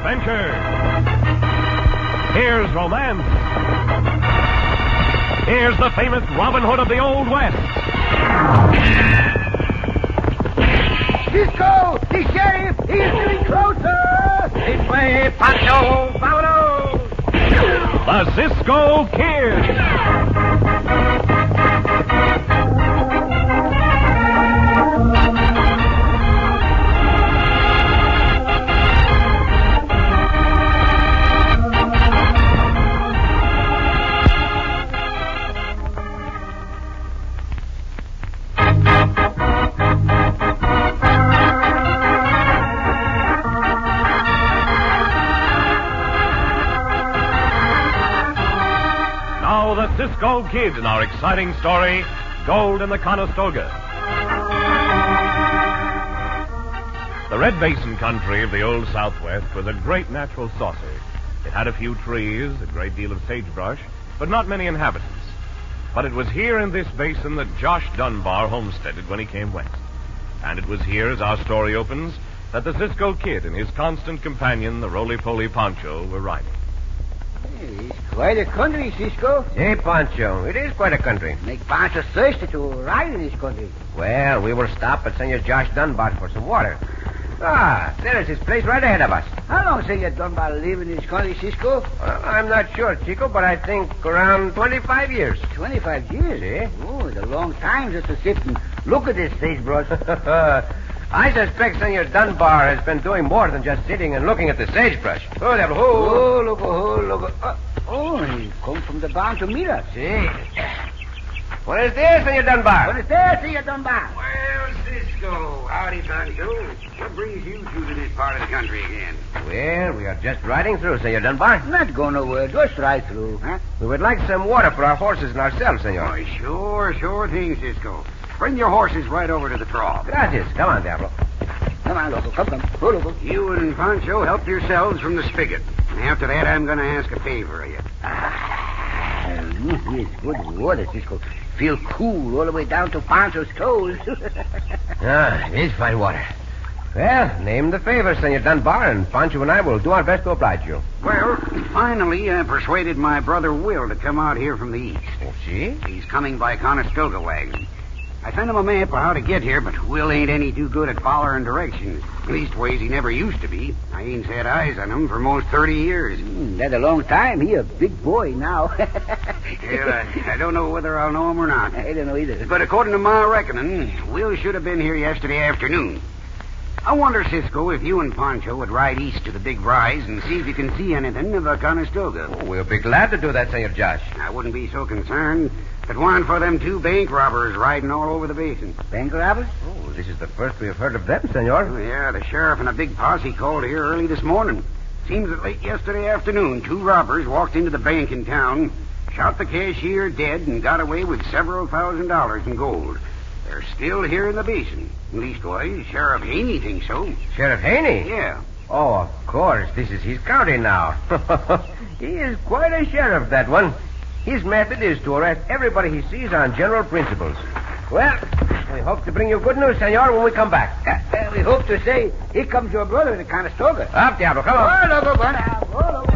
adventure. Here's romance. Here's the famous Robin Hood of the Old West. Cisco! The sheriff! He's getting closer! This way, Pancho! Vámonos! The Cisco Kid. Cisco Kid in our exciting story, Gold in the Conestoga. The Red Basin country of the old Southwest was a great natural saucer. It had a few trees, a great deal of sagebrush, but not many inhabitants. But it was here in this basin that Josh Dunbar homesteaded when he came west. And it was here, as our story opens, that the Cisco Kid and his constant companion, the roly-poly Pancho, were riding. It's quite a country, Cisco. Hey, Pancho, it is quite a country. Make Pancho thirsty to ride in this country. Well, we will stop at Senor Josh Dunbar for some water. Ah, there is his place right ahead of us. How long Senor Dunbar live in this country, Cisco? Well, I'm not sure, Chico, but I think around 25 years. 25 years? See? Oh, it's a long time just to sit and look at this sagebrush. I suspect Senor Dunbar has been doing more than just sitting and looking at the sagebrush. Oh, there, look. He come from the barn to meet us. See? What is this, Senor Dunbar? What is there, Senor Dunbar? Well, Cisco, howdy, Pancho. What brings you two to this part of the country again? Well, we are just riding through, Senor Dunbar. Not go nowhere. Just ride through, huh? We would like some water for our horses and ourselves, Senor. Oh, sure thing, Cisco. Bring your horses right over to the trough. Gracias. Come on, Diablo. Come on, Loco. Come. Go, Loco. You and Pancho help yourselves from the spigot. And after that, I'm going to ask a favor of you. Yes, good water, Cisco. Feel cool all the way down to Pancho's toes. It is fine water. Well, name the favor, Senor Dunbar, and Pancho and I will do our best to oblige you. Well, finally, I persuaded my brother Will to come out here from the east. Oh, see? He's coming by Conestoga wagon. I sent him a map of how to get here, but Will ain't any too good at following directions. Leastways, he never used to be. I ain't set eyes on him for most 30 years. That's a long time. He a big boy now. Well, I don't know whether I'll know him or not. I don't know either. But according to my reckoning, Will should have been here yesterday afternoon. I wonder, Cisco, if you and Pancho would ride east to the big rise and see if you can see anything of the Conestoga. Oh, we'll be glad to do that, Senor Josh. I wouldn't be so concerned if it weren't for them two bank robbers riding all over the basin. Bank robbers? Oh, this is the first we have heard of them, Senor. Oh, yeah, the sheriff and a big posse called here early this morning. Seems that late yesterday afternoon, two robbers walked into the bank in town, shot the cashier dead, and got away with several $1,000s in gold. They're still here in the basin. Leastwise, Sheriff Haney thinks so. Sheriff Haney? Yeah. Oh, of course. This is his county now. He is quite a sheriff, that one. His method is to arrest everybody he sees on general principles. Well, we hope to bring you good news, Senor, when we come back. We hope to say, here comes your brother in the Conestoga. Up, Diablo, come on. Oh, Loco, go now. Go, Loco.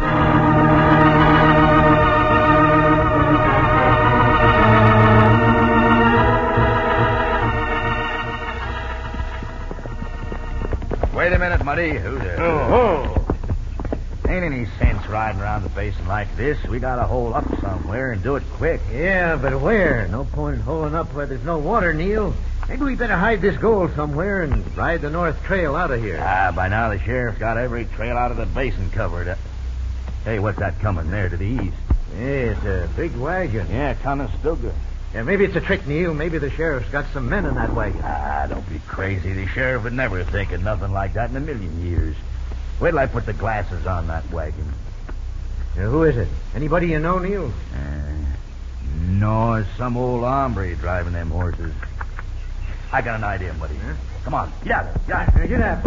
Wait a minute, Muddy. Who there? Oh. Ain't any sense riding around the basin like this. We gotta hole up somewhere and do it quick. Yeah, but where? No point in holing up where there's no water, Neil. Maybe we better hide this gold somewhere and ride the north trail out of here. By now the sheriff's got every trail out of the basin covered. Hey, what's that coming there to the east? Yeah, it's a big wagon. Yeah, Conestoga. Yeah, maybe it's a trick, Neil. Maybe the sheriff's got some men in that wagon. Don't be crazy. The sheriff would never think of nothing like that in a million years. Wait till I put the glasses on that wagon. Who is it? Anybody you know, Neil? No, it's some old hombre driving them horses. I got an idea, buddy. Huh? Come on, get out of there. Get up.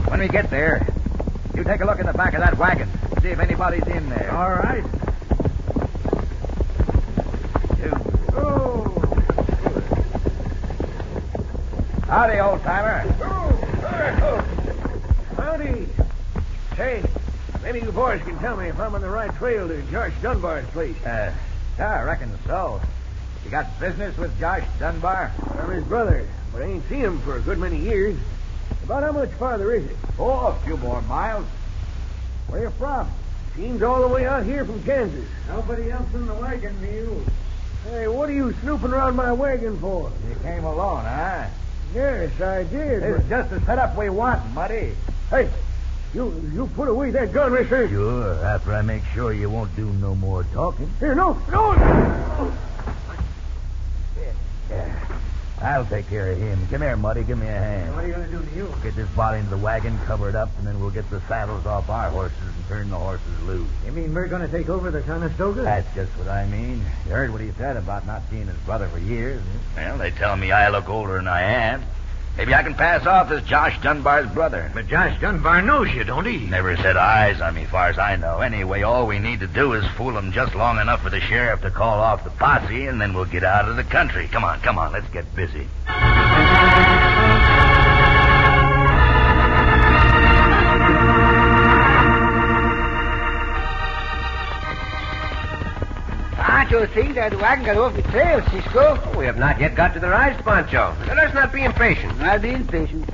When we get there, you take a look in the back of that wagon. See if anybody's in there. All right. Howdy, old-timer. Howdy. Hey, maybe you boys can tell me if I'm on the right trail to Josh Dunbar's place. Yeah, I reckon so. You got business with Josh Dunbar? I'm his brother, but I ain't seen him for a good many years. About how much farther is it? Oh, a few more miles. Where you from? Seems all the way out here from Kansas. Nobody else in the wagon, Neil. Hey, what are you snooping around my wagon for? You came alone, huh? Yes, I did. It's just the setup we want, Muddy. Hey, you put away that gun, mister. Sure, after I make sure you won't do no more talking. Here, no. Yeah. I'll take care of him. Come here, Muddy. Give me a hand. What are you going to do to you? Get this body into the wagon, cover it up, and then we'll get the saddles off our horses and turn the horses loose. You mean we're going to take over the Conestoga? That's just what I mean. You heard what he said about not seeing his brother for years. Well, they tell me I look older than I am. Maybe I can pass off as Josh Dunbar's brother. But Josh Dunbar knows you, don't he? Never set eyes on me, far as I know. Anyway, all we need to do is fool him just long enough for the sheriff to call off the posse, and then we'll get out of the country. Come on, let's get busy. Pancho thinks that the wagon got off the trail, Cisco. We have not yet got to the rise, Pancho. Let us not be impatient. Not be impatient.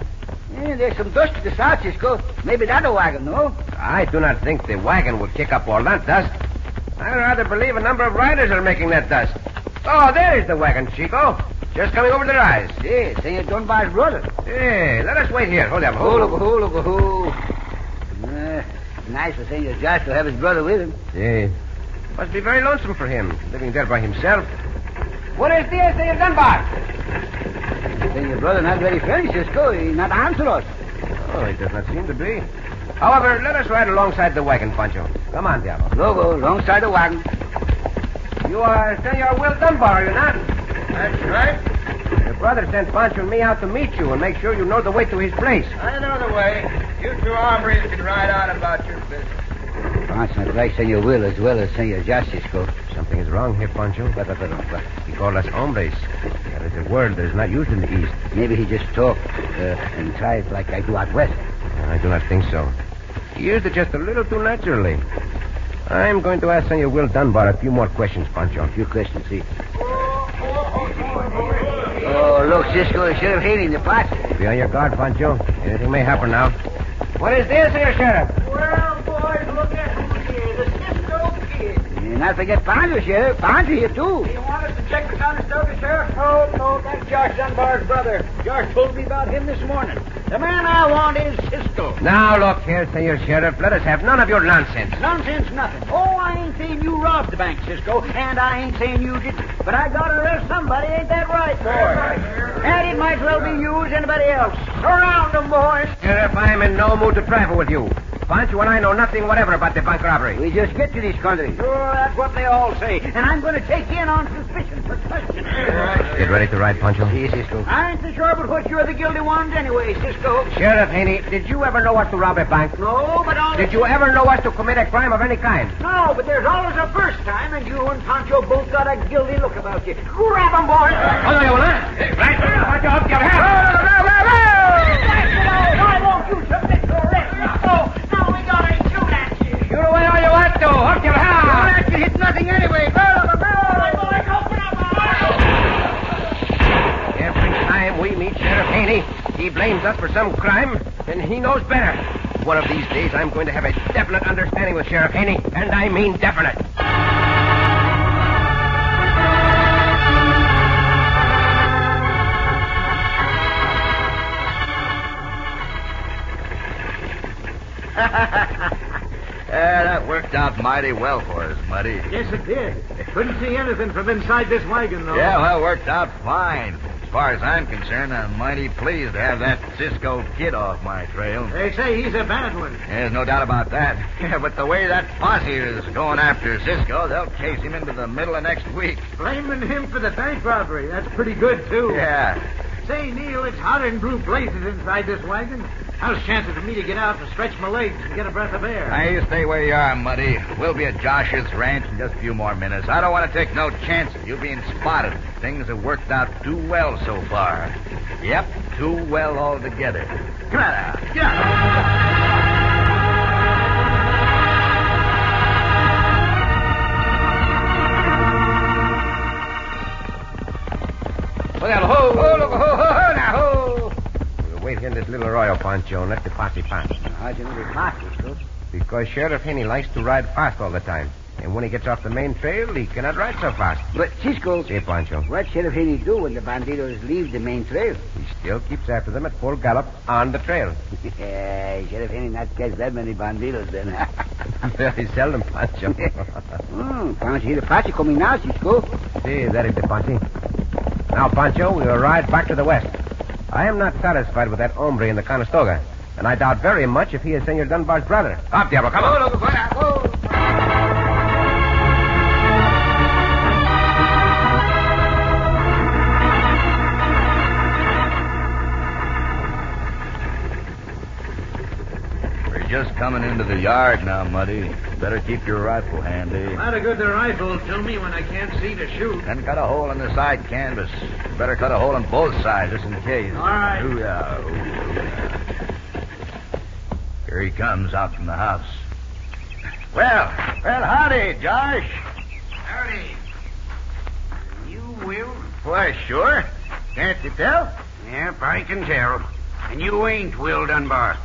Yeah, there's some dust to the south, Cisco. Maybe that's a wagon, no? I do not think the wagon will kick up all that dust. I'd rather believe a number of riders are making that dust. Oh, there is the wagon, Chico. Just coming over the rise. Yeah, Senor Dunbar's brother. Hey, let us wait here. Hold up. Nice for Senor Josh to have his brother with him. Yeah. Must be very lonesome for him, living there by himself. What is this, Senor Dunbar? Senor brother not very friendly, Cisco. He not answer us. Oh, he does not seem to be. However, let us ride alongside the wagon, Pancho. Come on, Diablo. Logo, alongside the wagon. You are Senor Will Dunbar, are you not? That's right. Your brother sent Pancho and me out to meet you and make sure you know the way to his place. I know the way. You two hombres can ride on about your business. Pancho not like Senor Will as well as Senor Josh, Cisco. Something is wrong here, Pancho. He called us hombres. That is a word that is not used in the East. Maybe he just talked and tried like I do out west. I do not think so. He used it just a little too naturally. I'm going to ask Senor Will Dunbar a few more questions, Pancho. A few questions, see. Oh, look, Cisco, the Sheriff Haney in the pot. Be on your guard, Pancho. Anything may happen now. What is this here, Sheriff? Well, boys, look at who's here. The Cisco Kid. And not forget Pancho, Sheriff. Pancho here, too. You want us to check the Conestoga, Sheriff? No, that's Josh Dunbar's brother. Josh told me about him this morning. The man I want is Cisco. Now, look here, Senor Sheriff. Let us have none of your nonsense. Nonsense, nothing. Oh, I ain't saying you robbed the bank, Cisco, and I ain't saying you didn't. But I gotta arrest somebody, ain't that right, boy? And it might well be you as anybody else. Surround them, boys. Sheriff, I am in no mood to trifle with you. Pancho and I know nothing whatever about the bank robbery. We just get to this country. Sure, that's what they all say. And I'm going to take you in on suspicion for questioning. Get ready to ride, Pancho. See, Cisco. I ain't so sure but what you're the guilty ones anyway, Cisco. Sheriff Haney, did you ever know us to rob a bank? No, but all... Did you ever know us to commit a crime of any kind? No, but there's always a first time, and you and Pancho both got a guilty look about you. Grab 'em, boys. Hold on, you will not. Right, Pancho, up your hand. Why won't you submit to arrest, Cisco? Now we gotta shoot at you. Shoot away all you want to. Up your hand. You hit nothing anyway. Every time we meet Sheriff Haney, he blames us for some crime, and he knows better. One of these days, I'm going to have a definite understanding with Sheriff Haney, and I mean definite. That worked out mighty well for us, Muddy. Yes, it did. Couldn't see anything from inside this wagon, though. Yeah, well, it worked out fine. As far as I'm concerned, I'm mighty pleased to have that Cisco Kid off my trail. They say he's a bad one. There's no doubt about that. Yeah, but the way that posse is going after Cisco, they'll chase him into the middle of next week. Blaming him for the bank robbery. That's pretty good, too. Yeah. Say, Neil, it's hotter than blue blazes inside this wagon. How's chances for me to get out and stretch my legs and get a breath of air? Now, you stay where you are, Muddy. We'll be at Josh's ranch in just a few more minutes. I don't want to take no chances. You being spotted. Things have worked out too well so far. Yep, too well altogether. Come on now. Get out. Now, we'll wait here in this little arroyo, Pancho, and let the posse pass. How'd you know the pass, Cisco? Because Sheriff Haney likes to ride fast all the time. And when he gets off the main trail, he cannot ride so fast. But, Cisco... See, Pancho. What Sheriff Haney do when the banditos leave the main trail? He still keeps after them at full gallop on the trail. Yeah, Sheriff Haney not catch that many banditos then. Very seldom, Pancho. Can't see the posse coming now, Cisco. See, that is the posse. Now, Pancho, we will ride back to the west. I am not satisfied with that hombre in the Conestoga, and I doubt very much if he is Senor Dunbar's brother. Up, Diablo, come on. Just coming into the yard now, Muddy. Better keep your rifle handy. Not a good rifle to me when I can't see to shoot. And cut a hole in the side canvas. Better cut a hole in both sides, just in case. All right. Ooh-yah, ooh-yah. Here he comes out from the house. Well, howdy, Josh. Howdy. You Will? Why, sure. Can't you tell? Yep, I can tell. And you ain't Will Dunbar.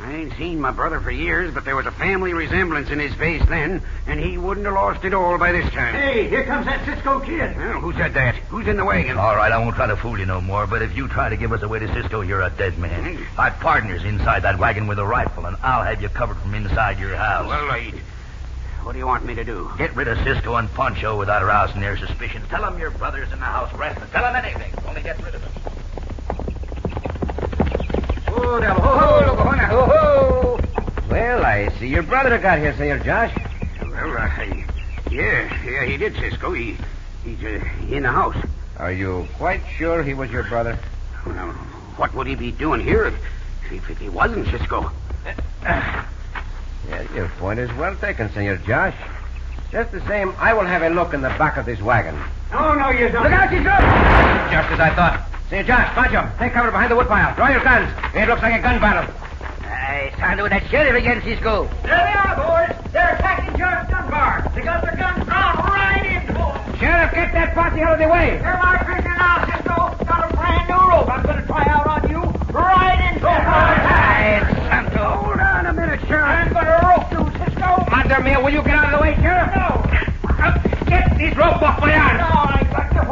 I ain't seen my brother for years, but there was a family resemblance in his face then, and he wouldn't have lost it all by this time. Hey, here comes that Cisco Kid. Well, who said that? Who's in the wagon? All right, I won't try to fool you no more, but if you try to give us away to Cisco, you're a dead man. My partner's inside that wagon with a rifle, and I'll have you covered from inside your house. Well, what do you want me to do? Get rid of Cisco and Pancho without arousing their suspicions. Tell them your brother's in the house resting. Tell them anything. Only get rid of them. Oh, devil. Ho-ho. Well, I see your brother got here, Senor Josh. Well, yeah, he did, Cisco. He's in the house. Are you quite sure he was your brother? Well, what would he be doing here if he wasn't Cisco? Yeah, your point is well taken, Senor Josh. Just the same, I will have a look in the back of this wagon. Oh, no, you don't. Look out, Cisco! Just as I thought. Senor Josh, Pancho, take cover behind the woodpile. Draw your guns. It looks like a gun battle. It's time to with that sheriff again, Cisco. There they are, boys. They're attacking Sheriff Dunbar. They got their guns drawn right into them. Sheriff, get that posse out of the way. They're my prisoner now, Cisco. Got a brand new rope. I'm going to try out on you right into them. Santo. Hold on a minute, Sheriff. I'm going to rope you, Cisco. Madre mia, will you get out of the way, Sheriff? No. Get these rope off my arms. No, I got you.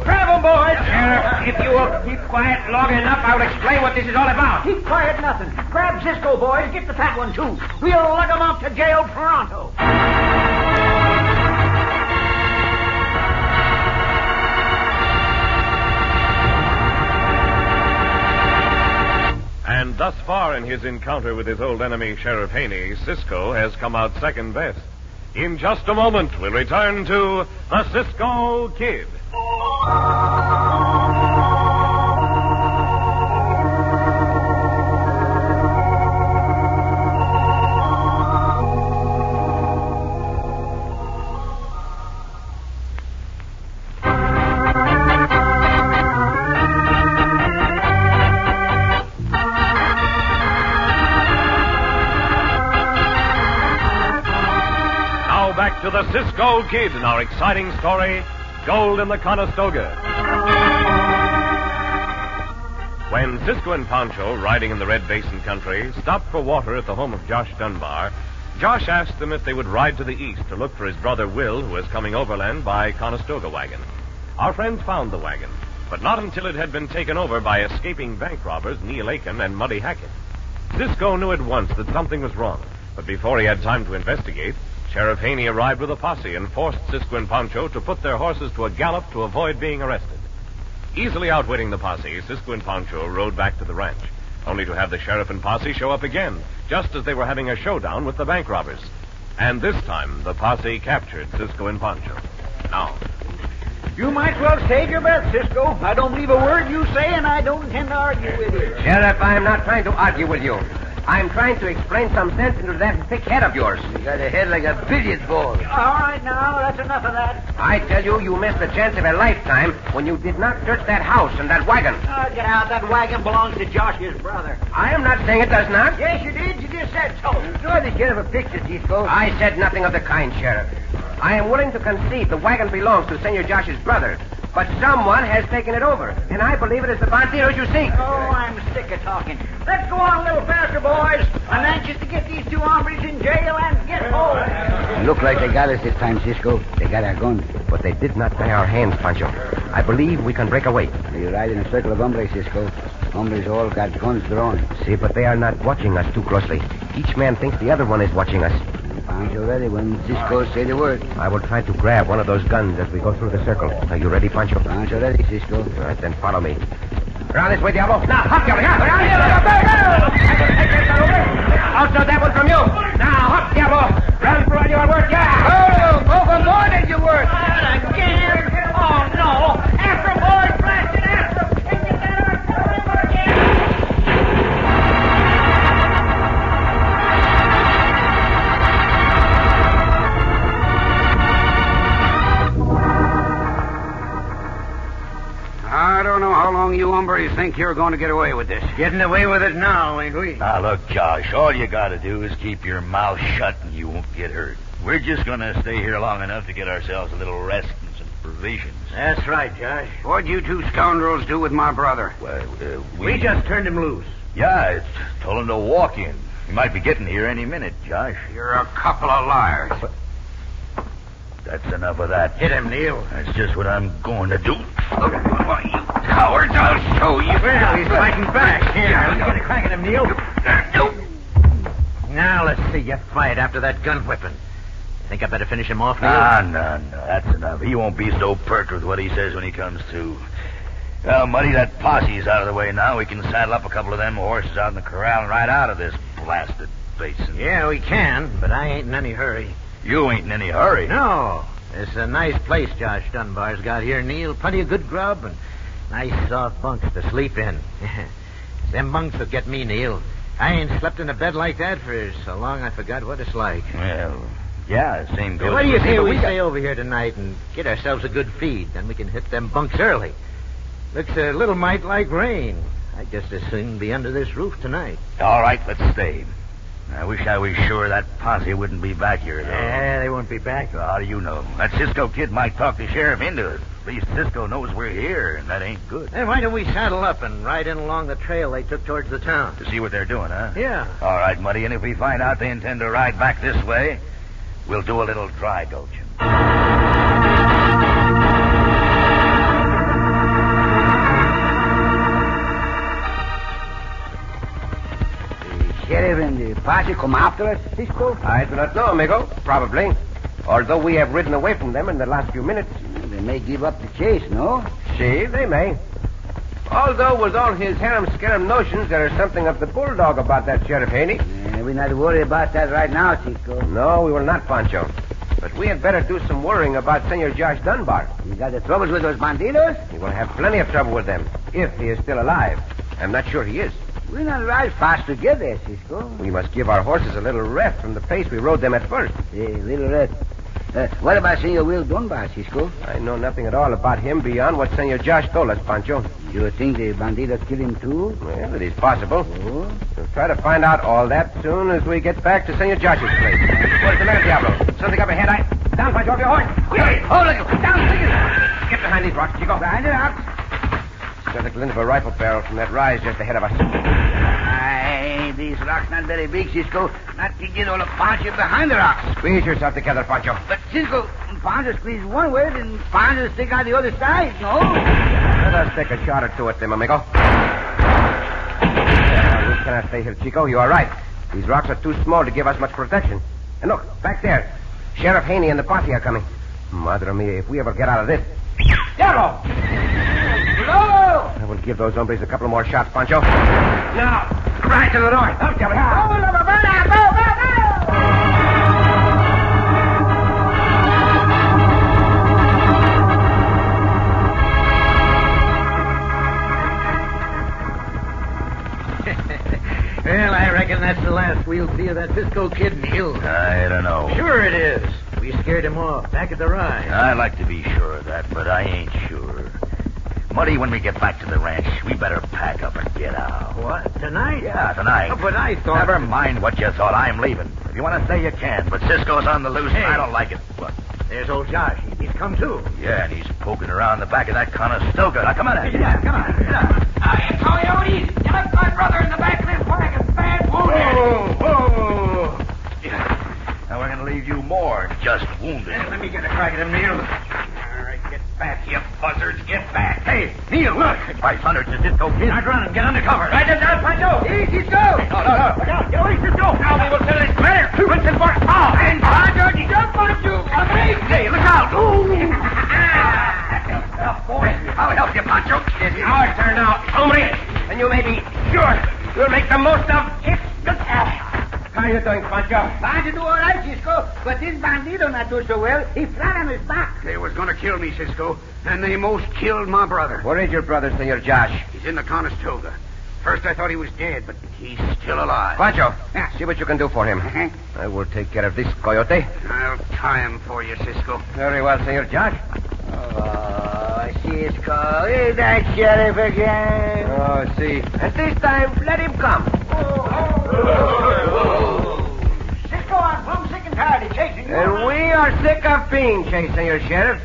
Grab them, boys. Sheriff, if you will keep quiet long enough, I'll explain what this is all about. Keep quiet, nothing. Grab Cisco, boys. Get the fat one, too. We'll lug them out to jail pronto. And thus far in his encounter with his old enemy, Sheriff Haney, Cisco has come out second best. In just a moment, we'll return to the Cisco Kid. Back to the Cisco Kid in our exciting story, Gold in the Conestoga. When Cisco and Pancho, riding in the Red Basin country, stopped for water at the home of Josh Dunbar, Josh asked them if they would ride to the east to look for his brother Will, who was coming overland by Conestoga wagon. Our friends found the wagon, but not until it had been taken over by escaping bank robbers Neil Aiken and Muddy Hackett. Cisco knew at once that something was wrong, but before he had time to investigate, Sheriff Haney arrived with a posse and forced Cisco and Pancho to put their horses to a gallop to avoid being arrested. Easily outwitting the posse, Cisco and Pancho rode back to the ranch, only to have the sheriff and posse show up again, just as they were having a showdown with the bank robbers. And this time, the posse captured Cisco and Pancho. Now, You might well save your breath, Cisco. I don't believe a word you say, and I don't intend to argue with you. Sheriff, I am not trying to argue with you. I'm trying to explain some sense into that thick head of yours. You got a head like a billiard ball. All right, now, that's enough of that. I tell you, you missed the chance of a lifetime when you did not search that house and that wagon. Oh, get out. That wagon belongs to Josh's brother. I am not saying it does not. Yes, you did. You just said so. You're the sheriff of pictures, Cisco. I said nothing of the kind, Sheriff. I am willing to concede the wagon belongs to Senor Josh's brother, but someone has taken it over. And I believe it is the bandidos you seek. Oh, I'm sick of talking. Let's go on a little faster, boys. I'm anxious to get these two hombres in jail and get home. Look like they got us this time, Cisco. They got our guns. But they did not tie our hands, Pancho. I believe we can break away. We ride in a circle of hombres, Cisco. Hombres all got guns drawn. See, but they are not watching us too closely. Each man thinks the other one is watching us. Pancho ready when Cisco say the word. I will try to grab one of those guns as we go through the circle. Are you ready, Pancho? Pancho ready, Cisco. All right, then follow me. Around this way, Diablo. Now, hop, Diablo. Around here. Also, that one from you. Now, hop, Diablo. Run for all you are worth. Yeah. Oh, go for more than you worth. Not again. Oh, no. After boys, blast it after. And you better come over again. I don't know how long you hombres think you're going to get away with this. Getting away with it now, ain't we? Now, look, Josh, all you got to do is keep your mouth shut and you won't get hurt. We're just going to stay here long enough to get ourselves a little rest and some provisions. That's right, Josh. What'd you two scoundrels do with my brother? Well, We just turned him loose. Yeah, it's told him to walk in. He might be getting here any minute, Josh. You're a couple of liars. That's enough of that. Hit him, Neil. That's just what I'm going to do. Why, you cowards, I'll show you. Well, he's fighting back. Here, let's get a crack at him, Neil. Now, let's see you fight after that gun whipping. Think I better finish him off, Neil? No. That's enough. He won't be so perked with what he says when he comes to. Well, Muddy, that posse's out of the way now. We can saddle up a couple of them horses out in the corral and ride out of this blasted basin. Yeah, we can, but I ain't in any hurry. You ain't in any hurry. No. It's a nice place Josh Dunbar's got here, Neil. Plenty of good grub and nice soft bunks to sleep in. Them bunks will get me, Neil. I ain't slept in a bed like that for so long I forgot what it's like. Well, yeah, same goes. What do you with me, say but we stay over here tonight and get ourselves a good feed? Then we can hit them bunks early. Looks a little mite like rain. I'd just as soon be under this roof tonight. All right, let's stay. I wish I was sure that posse wouldn't be back here, though. Yeah, they won't be back. Well, how do you know? That Cisco Kid might talk the sheriff into it. At least Cisco knows we're here, and that ain't good. Then why don't we saddle up and ride in along the trail they took towards the town? To see what they're doing, huh? Yeah. All right, Muddy, and if we find out they intend to ride back this way, we'll do a little dry gulching. Sheriff and the posse come after us, Cisco? I do not know, amigo. Probably. Although we have ridden away from them in the last few minutes. They may give up the chase, no? See, they may. Although with all his harem-scarum notions, there is something of the bulldog about that Sheriff Haney. We're not worried about that right now, Cisco. No, we will not, Pancho. But we had better do some worrying about Senor Josh Dunbar. You got the troubles with those bandidos? He will have plenty of trouble with them, if he is still alive. I'm not sure he is. We're not ride fast together, Cisco. We must give our horses a little rest from the pace we rode them at first. Yeah, little rest. What about Senor Will Dunbar, Cisco? I know nothing at all about him beyond what Senor Josh told us, Pancho. You think the bandidos killed him too? Well, it is possible. Oh? We'll try to find out all that soon as we get back to Senor Josh's place. What's the matter, Diablo? Something up ahead, Down, Pancho, off your horse. Quick! Hold it! Down, quick! Get behind these rocks, Chico. Behind the rocks. There's the glint of a rifle barrel from that rise just ahead of us. Aye, these rocks not very big, Cisco. Not to get all the Pancho behind the rocks. Squeeze yourself together, Pancho. But, Cisco, Pancho squeeze one way, then Pancho stick out the other side, no? Let us take a shot or two at them, amigo. We cannot stay here, Chico. You are right. These rocks are too small to give us much protection. And look, back there. Sheriff Haney and the posse are coming. Madre mia, if we ever get out of this... Diablo! I will give those hombres a couple more shots, Pancho. Now, right to the north. Up, Diablo. Well, I reckon that's the last we'll see of that Cisco Kid, Neil. I don't know. Sure it is. We scared him off back at the Rye. I'd like to be sure of that, but I ain't sure. Muddy, when we get back to the ranch, we better pack up and get out. What, tonight? Yeah, tonight. Oh, but I thought... Never mind what you thought. I'm leaving. If you want to stay, you can. But Cisco's on the loose, and I don't like it. What? There's old Josh. He's come to. Yeah, and he's poking around the back of that Conestoga. Now, come on, Eddie. Yeah, come on. Coyotes, you left my brother in the back of this wagon, bad wounded. Whoa. Yeah. Now, we're going to leave you more just wounded. Let me get a crack at him, Neil. All right, get back, you buzzards, get back. Hey, Neil, look. By thunder, it's a Cisco Kid. Now run and get under cover. Right down, Pancho. Easy, go. No. Look out. Get away, Cisco. Now we will settle this matter. Listen for... Oh, And Pancho, jump on you. hey, look out. I'll help you, Pancho. This is our turn now, hombre. And you may be sure you'll make the most of it. How are you doing, Pancho? Pancho do all right, Cisco, but this bandito not do so well. He flat on his back. They was going to kill me, Cisco, and they most killed my brother. Where is your brother, Senor Josh? He's in the Conestoga. First I thought he was dead, but he's still alive. Pancho, Yeah. see what you can do for him. I will take care of this coyote. I'll tie him for you, Cisco. Very well, Senor Josh. Oh, Cisco, is that sheriff again? Oh, see. And this time, let him come. Cisco, I'm plumb sick and tired of chasing you. And we are sick of being chased, Senor Sheriff.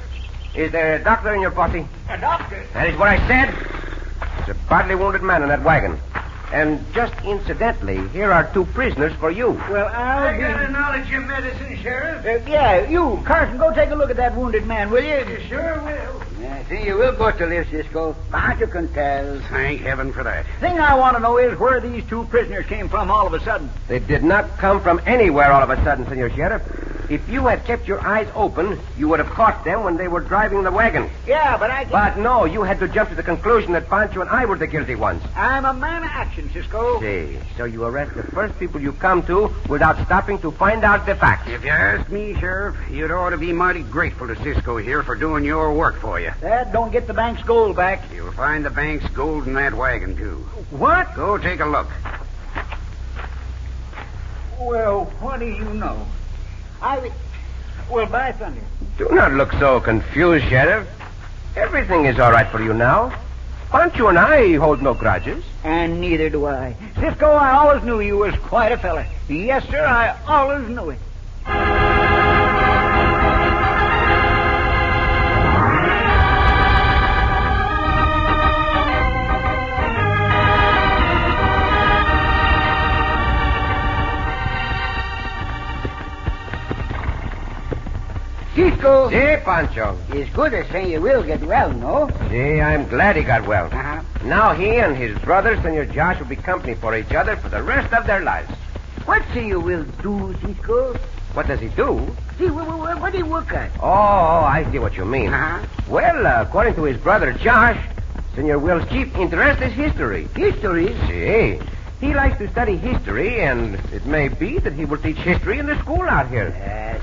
Is there a doctor in your posse? A doctor. That is what I said. There's a badly wounded man in that wagon. And just incidentally, here are 2 prisoners for you. Well, I got a knowledge of medicine, Sheriff. Yeah, you, Carson, go take a look at that wounded man, will you? You sure will. I see you will go to live, Cisco. Pancho can tell. Thank heaven for that. Thing I want to know is where these 2 prisoners came from all of a sudden. They did not come from anywhere all of a sudden, Senor Sheriff. If you had kept your eyes open, you would have caught them when they were driving the wagon. Yeah, but I... But no, you had to jump to the conclusion that Pancho and I were the guilty ones. I'm a man of action, Cisco. See, so you arrest the first people you come to without stopping to find out the facts. If you ask me, Sheriff, you'd ought to be mighty grateful to Cisco here for doing your work for you. That don't get the bank's gold back. You'll find the bank's gold in that wagon, too. What? Go take a look. Well, what do you know? Well, by thunder. Do not look so confused, Sheriff. Everything is all right for you now. Pancho and I hold no grudges. And neither do I. Cisco, I always knew you was quite a fella. Yes, sir, I always knew it. Cisco, See, Pancho. it's good to say you will get well, no? See, I'm glad he got well. Uh-huh. Now he and his brother, Senor Josh, will be company for each other for the rest of their lives. What say you will do, Cisco? What does he do? See, what do you work at? Oh, I see what you mean. Uh-huh. Well, according to his brother Josh, Senor Will's chief interest is history. History? See, he likes to study history, and it may be that he will teach history in the school out here.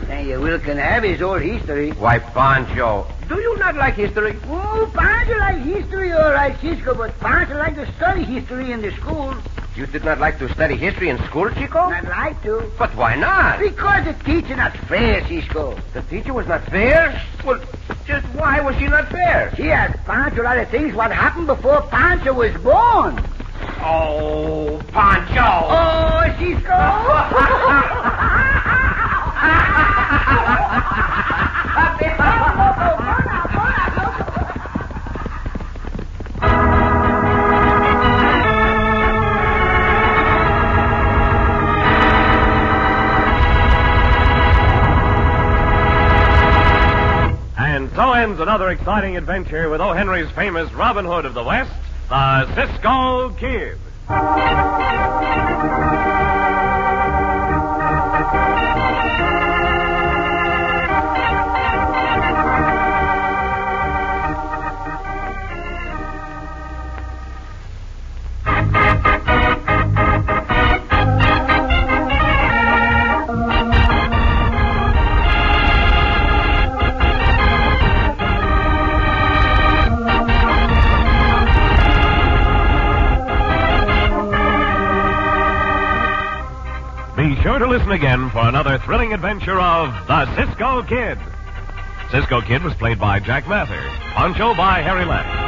Say Will can have his old history. Why, Pancho, do you not like history? Oh, Pancho like history, all right, Cisco, but Pancho like to study history in the school. You did not like to study history in school, Chico? Not like to. But why not? Because the teacher not fair, Cisco. The teacher was not fair? Well, just why was she not fair? She asked Pancho a lot of things what happened before Pancho was born. Oh, Pancho! Oh, Cisco! And so ends another exciting adventure with O. Henry's famous Robin Hood of the West, the Cisco Kid. Be sure to listen again for another thrilling adventure of the Cisco Kid. Cisco Kid was played by Jack Mather, Pancho by Harry Lent.